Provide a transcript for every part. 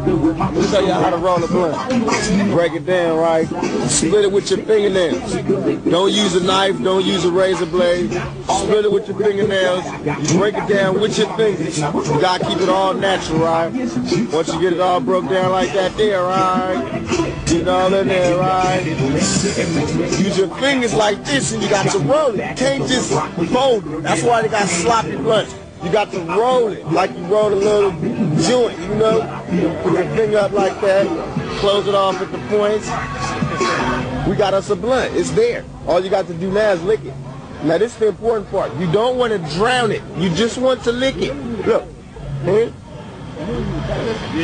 Let me tell you how to roll a blunt. Break it down, right? Split it with your fingernails. Don't use a knife, don't use a razor blade. Split it with your fingernails. You break it down with your fingers. You gotta keep it all natural, right? Once you get it all broke down like that there, right? Get it all in there, right? Use your fingers like this and you got to roll it. You can't just fold it. That's why they got sloppy blunts. You got to roll it like you roll a little joint, you know? Put your finger up like that, close it off at the points. We got us a blunt. It's there. All you got to do now is lick it. Now this is the important part. You don't want to drown it. You just want to lick it. Look. Here.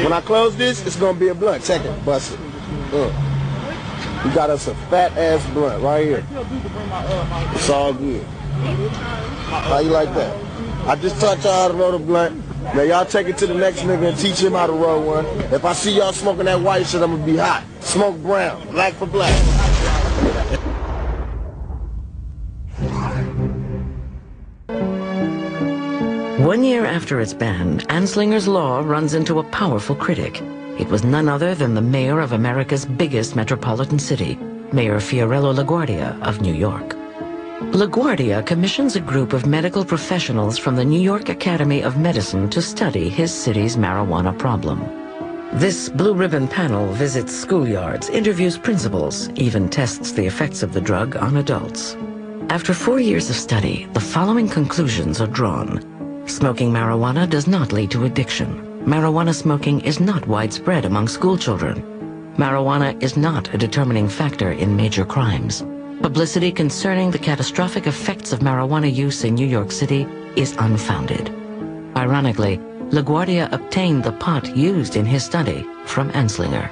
When I close this, it's going to be a blunt. Check it. Bust it. We got us a fat ass blunt right here. It's all good. How you like that? I just taught y'all how to roll the blunt. Now y'all take it to the next nigga and teach him how to roll one. If I see y'all smoking that white shit, I'm gonna be hot. Smoke brown, black for black. One year after its ban, Anslinger's law runs into a powerful critic. It was none other than the mayor of America's biggest metropolitan city, Mayor Fiorello LaGuardia of New York. LaGuardia commissions a group of medical professionals from the New York Academy of Medicine to study his city's marijuana problem. This blue ribbon panel visits schoolyards, interviews principals, even tests the effects of the drug on adults. After 4 years of study, the following conclusions are drawn. Smoking marijuana does not lead to addiction. Marijuana smoking is not widespread among school children. Marijuana is not a determining factor in major crimes. Publicity concerning the catastrophic effects of marijuana use in New York City is unfounded. Ironically, LaGuardia obtained the pot used in his study from Anslinger.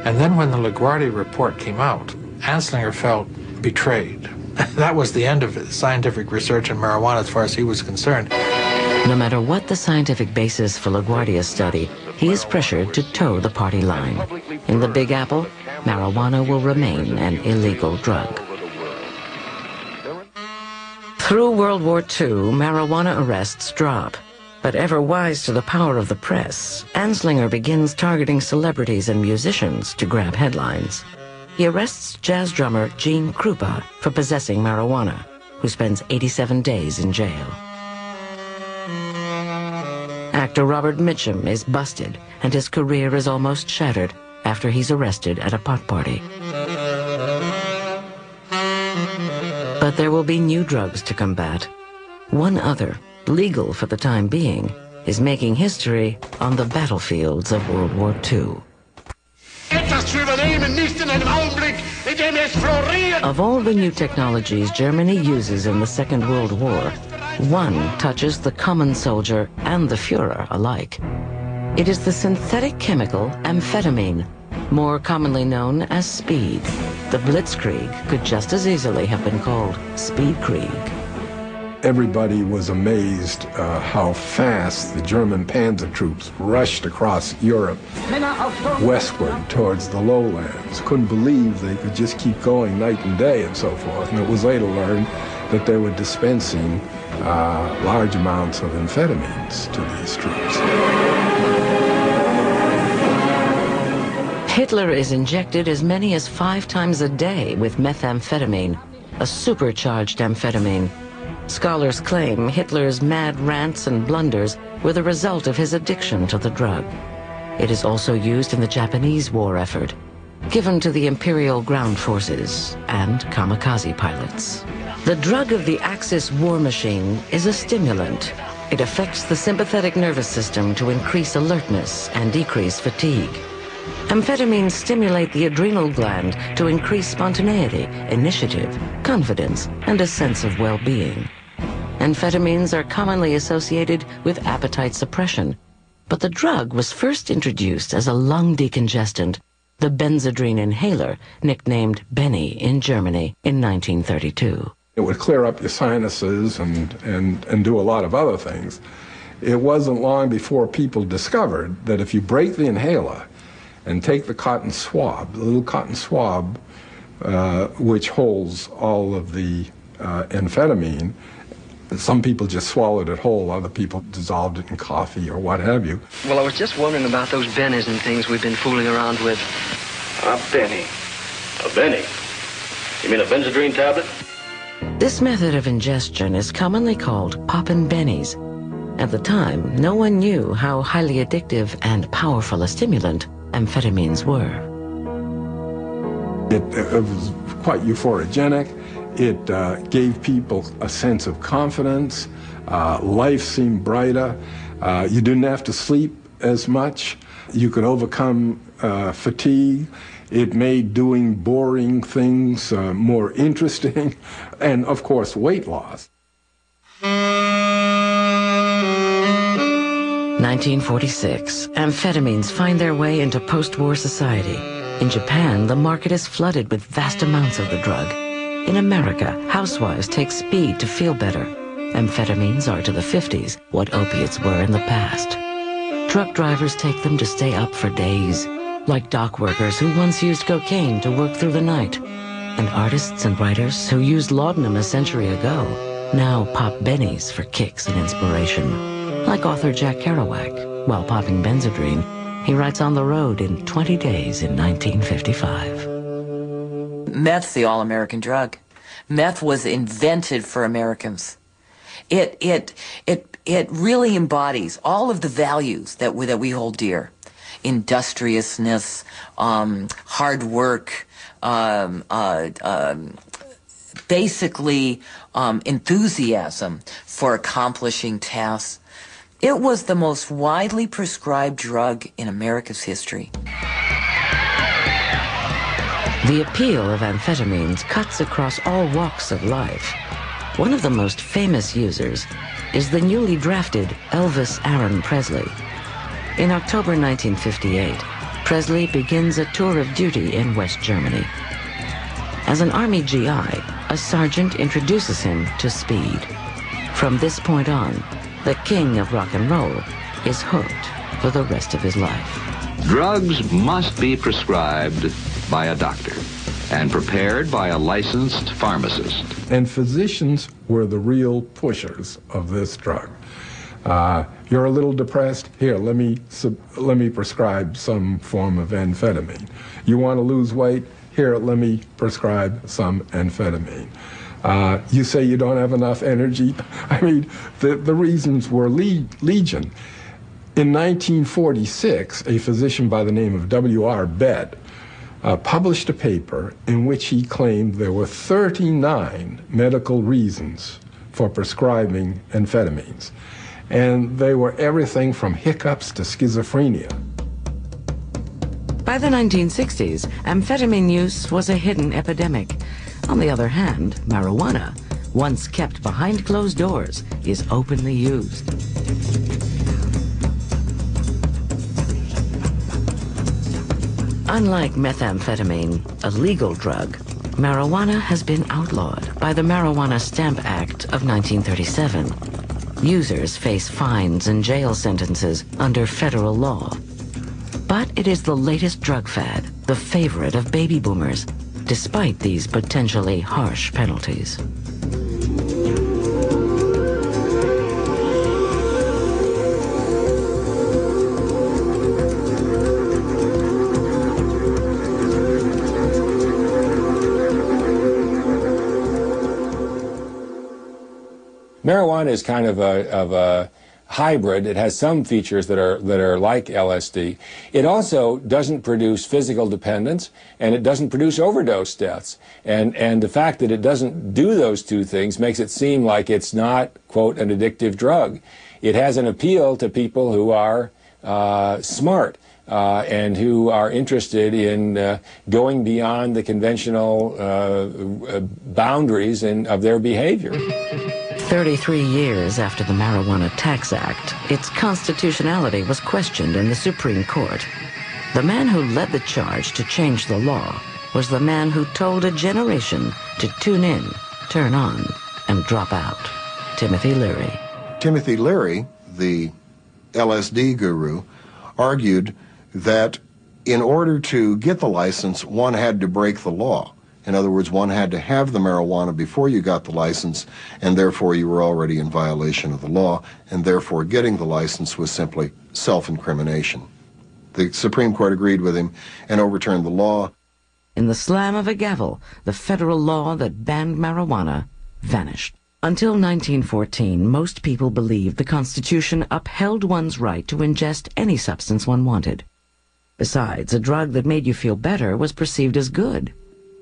And then when the LaGuardia report came out, Anslinger felt betrayed. That was the end of his scientific research in marijuana as far as he was concerned. No matter what the scientific basis for LaGuardia's study, he is pressured to toe the party line. In the Big Apple, marijuana will remain an illegal drug. Through World War II, marijuana arrests drop. But ever wise to the power of the press, Anslinger begins targeting celebrities and musicians to grab headlines. He arrests jazz drummer Gene Krupa for possessing marijuana, who spends 87 days in jail. Actor Robert Mitchum is busted, and his career is almost shattered after he's arrested at a pot party. But there will be new drugs to combat. One other, legal for the time being, is making history on the battlefields of World War II. Of all the new technologies Germany uses in the Second World War, one touches the common soldier and the Führer alike. It is the synthetic chemical amphetamine, more commonly known as speed. The Blitzkrieg could just as easily have been called Speedkrieg. Everybody was amazed how fast the German panzer troops rushed across Europe westward towards the lowlands. Couldn't believe they could just keep going night and day and so forth. And it was later learned that they were dispensing large amounts of amphetamines to these troops. Hitler is injected as many as 5 times a day with methamphetamine, a supercharged amphetamine. Scholars claim Hitler's mad rants and blunders were the result of his addiction to the drug. It is also used in the Japanese war effort, given to the Imperial ground forces and kamikaze pilots. The drug of the Axis war machine is a stimulant. It affects the sympathetic nervous system to increase alertness and decrease fatigue. Amphetamines stimulate the adrenal gland to increase spontaneity, initiative, confidence, and a sense of well-being. Amphetamines are commonly associated with appetite suppression, but the drug was first introduced as a lung decongestant, the Benzedrine inhaler, nicknamed Benny in Germany in 1932. It would clear up your sinuses and do a lot of other things. It wasn't long before people discovered that if you break the inhaler and take the cotton swab, the little cotton swab which holds all of the amphetamine, Some people just swallowed it whole, other people dissolved it in coffee or what have you. Well, I was just wondering about those bennies and things we've been fooling around with. A benny? A benny? You mean a Benzedrine tablet? This method of ingestion is commonly called poppin' bennies. At the time, no one knew how highly addictive and powerful a stimulant amphetamines were. It was quite euphorogenic. It gave people a sense of confidence. Life seemed brighter. You didn't have to sleep as much. You could overcome fatigue. It made doing boring things more interesting. And, of course, weight loss. 1946, amphetamines find their way into post-war society. In Japan, the market is flooded with vast amounts of the drug. In America, housewives take speed to feel better. Amphetamines are to the 50s what opiates were in the past. Truck drivers take them to stay up for days, like dock workers who once used cocaine to work through the night. And artists and writers who used laudanum a century ago now pop bennies for kicks and inspiration. Like author Jack Kerouac, while popping Benzedrine, he writes On the Road in 20 Days in 1955. Meth's the all-American drug. Meth was invented for Americans. It really embodies all of the values that we hold dear. Industriousness, hard work, basically enthusiasm for accomplishing tasks. It was the most widely prescribed drug in America's history. The appeal of amphetamines cuts across all walks of life. One of the most famous users is the newly drafted Elvis Aaron Presley. In October 1958, Presley begins a tour of duty in West Germany. As an Army GI, a sergeant introduces him to speed. From this point on, the king of rock and roll is hooked for the rest of his life. Drugs must be prescribed by a doctor and prepared by a licensed pharmacist. And physicians were the real pushers of this drug. You're a little depressed? Here, let me prescribe some form of amphetamine. You want to lose weight? Here, let me prescribe some amphetamine. You say you don't have enough energy? I mean, the reasons were legion. In 1946, a physician by the name of W.R. Bett published a paper in which he claimed there were 39 medical reasons for prescribing amphetamines. And they were everything from hiccups to schizophrenia. By the 1960s, amphetamine use was a hidden epidemic. On the other hand, marijuana, once kept behind closed doors, is openly used. Unlike methamphetamine, a legal drug, marijuana has been outlawed by the Marijuana Stamp Act of 1937. Users face fines and jail sentences under federal law. But it is the latest drug fad, the favorite of baby boomers, despite these potentially harsh penalties. Marijuana is kind of a hybrid. It has some features that are like LSD. It also doesn't produce physical dependence, and it doesn't produce overdose deaths. And the fact that it doesn't do those two things makes it seem like it's not, quote, an addictive drug. It has an appeal to people who are smart and who are interested in going beyond the conventional boundaries of their behavior. 33 years after the Marijuana Tax Act, its constitutionality was questioned in the Supreme Court. The man who led the charge to change the law was the man who told a generation to tune in, turn on, and drop out. Timothy Leary. Timothy Leary, the LSD guru, argued that in order to get the license, one had to break the law. In other words, one had to have the marijuana before you got the license, and therefore you were already in violation of the law, and therefore getting the license was simply self-incrimination. The Supreme Court agreed with him and overturned the law. In the slam of a gavel, the federal law that banned marijuana vanished. Until 1914, most people believed the Constitution upheld one's right to ingest any substance one wanted. Besides, a drug that made you feel better was perceived as good.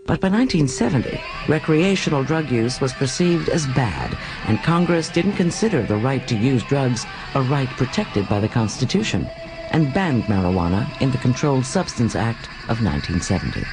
But by 1970, recreational drug use was perceived as bad, and Congress didn't consider the right to use drugs a right protected by the Constitution, and banned marijuana in the Controlled Substance Act of 1970.